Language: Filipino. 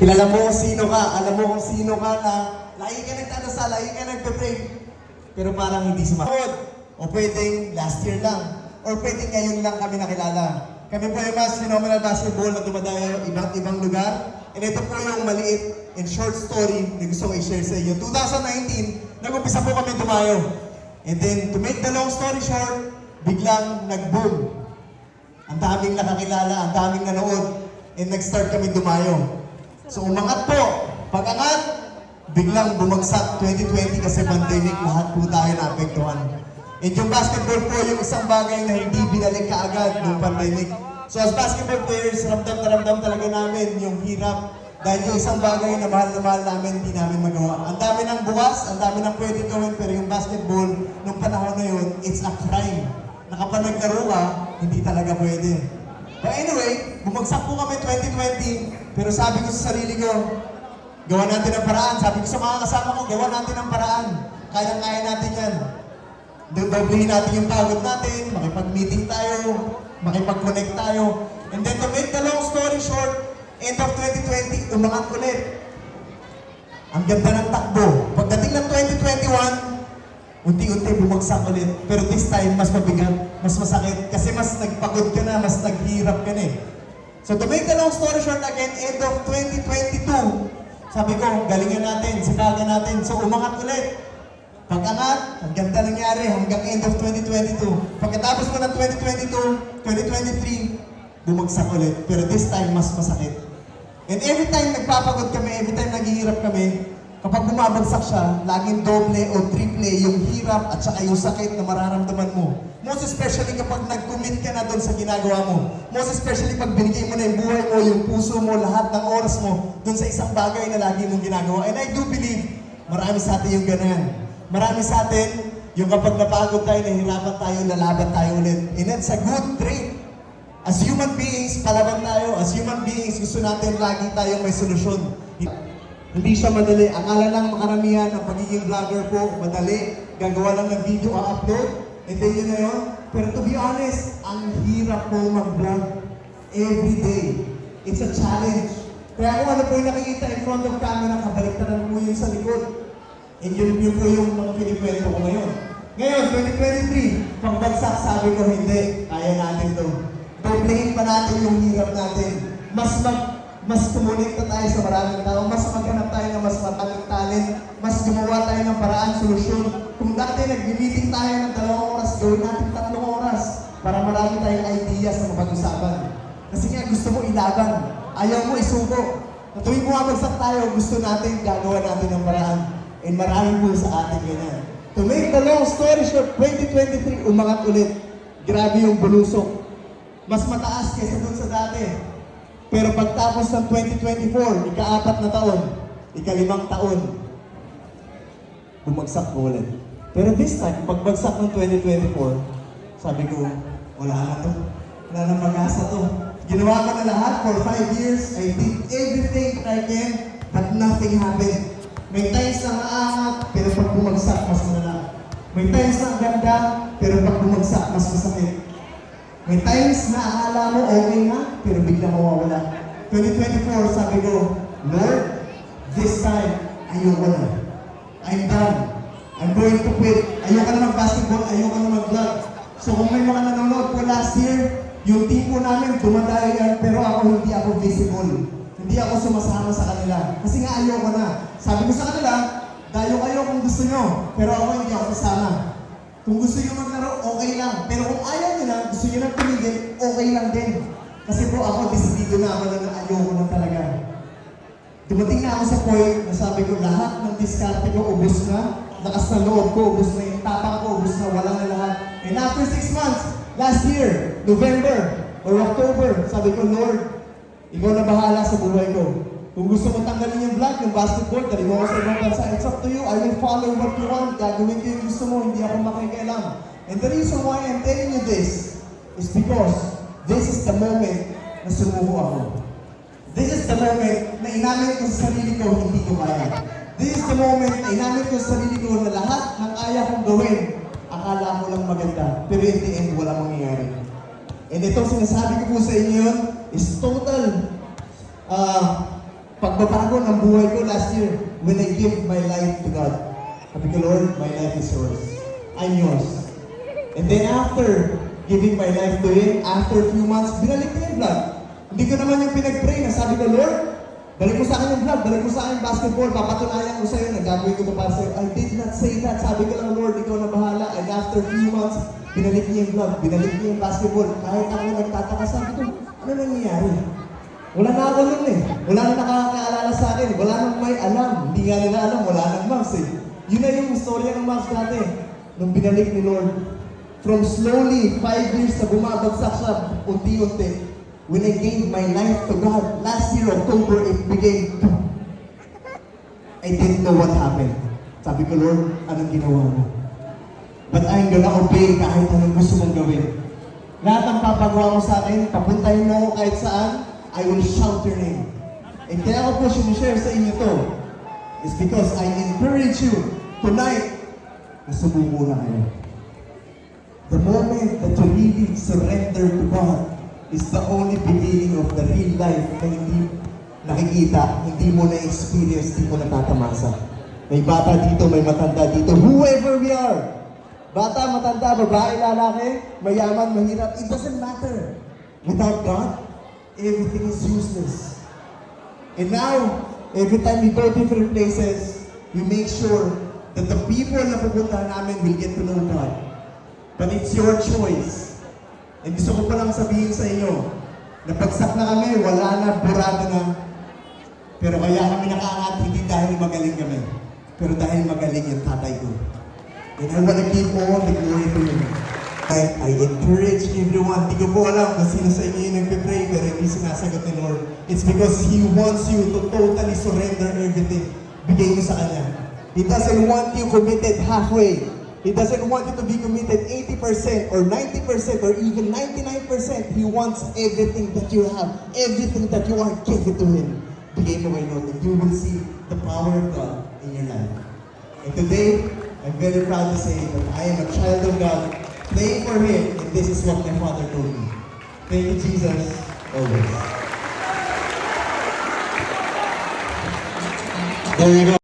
Kilala mo kung sino ka, alam mo kung sino ka na lagi ka nagdadasal, lagi ka nagpe-pray, pero parang hindi sumagot. O pwedeng last year lang, or pwedeng ngayon lang kami nakilala. Kami po yung mas phenomenal basketball na dumadayo iba't ibang lugar. And ito po yung maliit and short story na gusto ko i-share sa inyo. 2019, nag-umpisa po kami dumayo. And then, to make the long story short, biglang nag-boom. Ang daming nakakilala, ang daming nanood, and nag-start kami dumayo. So umangat po, pag-angat, biglang bumagsak 2020 kasi pandemic, lahat po tayo naapektuhan. And yung basketball po, yung isang bagay na hindi binalik kaagad ng pandemic. So as basketball players, ramdam na ramdam talaga namin yung hirap dahil yung isang bagay na mahal namin, hindi namin magawa. Ang dami ng bukas, ang dami ng pwede gawin, pero yung basketball, nung panahon na yun, it's a crime. Na kapag naglaro ka, hindi talaga pwede. But anyway, bumagsak po kami 2020, pero sabi ko sa sarili ko, gawa natin ang paraan. Sabi ko sa mga kasama ko, gawa natin ang paraan. Kaya-kaya natin yan. Doblehin natin yung pagod natin, makipag-meeting tayo, makipag-connect tayo. And then to make the long story short, end of 2020, umangat ulit. Ang ganda ng takbo. Pagdating ng 2021, unti-unti bumagsak ulit. Pero this time, mas mabigat, mas masakit. Kasi mas nagpagod ka na, mas naghirap ka na eh. So to make the long story short again, end of 2022, sabi ko, galingan natin, sikagan natin. So umangat ulit. Pag-angat, ang ganda nangyari hanggang end of 2022. Pagkatapos mo ng 2022, 2023, bumagsak ulit. Pero this time, mas masakit. And every time nagpapagod kami, every time naghihirap kami, kapag bumabagsak siya, laging doble o triple yung hirap at saka yung sakit na mararamdaman mo. Most especially kapag nag-commit ka na doon sa ginagawa mo. Most especially pag binigay mo na yung buhay mo, yung puso mo, lahat ng oras mo doon sa isang bagay na lagi mong ginagawa. And I do believe, marami sa atin yung ganyan. Marami sa atin, yung kapag napagod tayo, nahihirapan tayo, lalaban tayo ulit. And that's a good trait. As human beings, palaban tayo. As human beings, gusto natin lagi tayo may solusyon. Hindi siya madali. Akala lang makaramihan ang pagiging vlogger po, madali. Gagawa lang ng video, upload, and then yun na yun. Pero to be honest, ang hirap po mag-vlog every day. It's a challenge. Kaya kung ano po yung nakikita in front of camera, kabaliktaran po yun sa likod. And yun po yung mga pinikwento ko ngayon. Ngayon, 2023, pagbagsak, sabi ko, hindi, kaya natin to. Doblehin pa natin yung hirap natin. Mas kumonekta tayo sa maraming tao, mas maghanap tayo ng mas mataling talent, mas gumawa tayo ng paraan, solusyon. Kung dati nag-meeting tayo ng 2 oras, gawin natin 3 oras para marami tayong ideas na mapag-usapan. Kasi nga gusto mo ilaban, ayaw mo isuko. Na tuwing bumabagsak tayo, gusto natin, gagawa natin ng paraan. And marami po sa atin ganyan. To make the long story short, 2023, umangat ulit. Grabe yung bulusok. Mas mataas kaysa dun sa dati. Pero pagtapos ng 2024, ika-4 na taon, ika-5 taon, bumagsak po ulit. Pero this time, pagbagsak ng 2024, sabi ko, wala na to. Wala na mag-asa to. Ginawa ko na lahat for 5 years. I did everything I can, but nothing happened. May times na maangat, pero pag bumagsak, mas malala. May times na ganda, pero pag bumagsak, mas masakit. May times na akala mo okay na, pero bigla mawawala. 2024, sabi ko, Lord, this time, ayoko na. I'm done. I'm going to quit. Ayoko na mag-basketball, ayoko na mag-vlog. So kung may mga nanonood po last year, yung team po namin, dumadayo yan, pero hindi ako visible. Hindi ako sumasama sa kanila. Kasi nga ayoko na. Sabi ko sa kanila, dayo kayo kung gusto nyo, pero ako hindi ako kasama. Kung gusto nyo maglaro, okay lang. Pero kung ayaw nyo na, gusto nyo na tumigil, okay lang din. Kasi po ako, decidido na ako na ayoko na talaga. Dumating na ako sa point na sabi ko, lahat ng diskarte ko, ubos na. Lakas na loob ko, ubos na yung tapang ko, ubos na, wala na lahat. And after 6 months, last year, November or October, sabi ko, Lord, ikaw na bahala sa buhay ko. Kung gusto mo tanggalin yung vlog, yung basketball, dali mo ako sa ibang bansa, it's up to you. I will follow what you want. Gagawin ko yung gusto mo, hindi ako makikialam. And the reason why I'm telling you this is because this is the moment na sumuko ako. This is the moment na inamin ko sa sarili ko, hindi ko kaya. This is the moment na inamin ko sa sarili ko na lahat ng kaya kong gawin, akala ko lang maganda. Pero in the end, wala mangyayari. And itong sinasabi ko po sa inyo yun is total pagbabago ng buhay ko last year when I give my life to God. Sabi ko, Lord, my life is yours. I'm yours. And then after giving my life to Him, after a few months, binalik ko yung vlog. Hindi ko naman yung pinag-pray na sabi ko, Lord, balik mo sa akin yung vlog, balik mo sa akin yung basketball, papatunayan ko sa'yo, nagagawin ko ito para sa'yo. I did not say that. Sabi ko lang, Lord, ikaw na bahala. And after a few months, binalik niya yung vlog, binalik niya yung basketball. Kahit ako nagtataka, sabi ko, ano nangyayari? Wala na ako nun eh. Wala na nakakaalala sa akin. Wala nang may alam. Hindi nga nila alam, wala nang moms eh. Yun na yung storya ng moms dati. Nung binalik ni Lord. From slowly, 5 years na bumabagsak siya, unti-unti. When I gave my life to God, last year, October, it began. I didn't know what happened. Sabi ko, Lord, anong ginawa mo? But I'm gonna obey kahit anong gusto mong gawin. Lahat ng papagawa mo sa akin, papuntahin mo ako kahit saan, I will shout your name. And kaya ako po sinishare sa inyo to is because I encourage you tonight na sumuko na kayo. The moment that you really surrender to God is the only beginning of the real life na hindi nakikita, hindi mo na-experience, hindi mo natatamasa. May bata dito, may matanda dito, whoever we are. Bata, matanda, babae, lalaki, mayaman, mahirap, it doesn't matter. Without God, everything is useless. And now, every time we go different places, we make sure that the people na pupuntahan namin will get to know God. But it's your choice. And gusto ko palang sabihin sa inyo, napagsak na kami, wala na, burado na. Pero kaya kami nakaangat, hindi dahil magaling kami, pero dahil magaling yung tatay ko. And I want to give all the glory to Him. I encourage everyone, di ko po alam kung sino sa inyo yung nagpe-pray pero hindi sinasagot ni Lord. It's because He wants you to totally surrender everything. Bigay mo sa Kanya. He doesn't want you committed halfway. He doesn't want you to be committed 80% or 90% or even 99%. He wants everything that you have, everything that you are, give it to Him. Bigay mo kay Lord and you will see the power of God in your life. And today, I'm very proud to say that I am a child of God, playing for Him, and this is what my Father told me. Thank you, Jesus, always. There you go.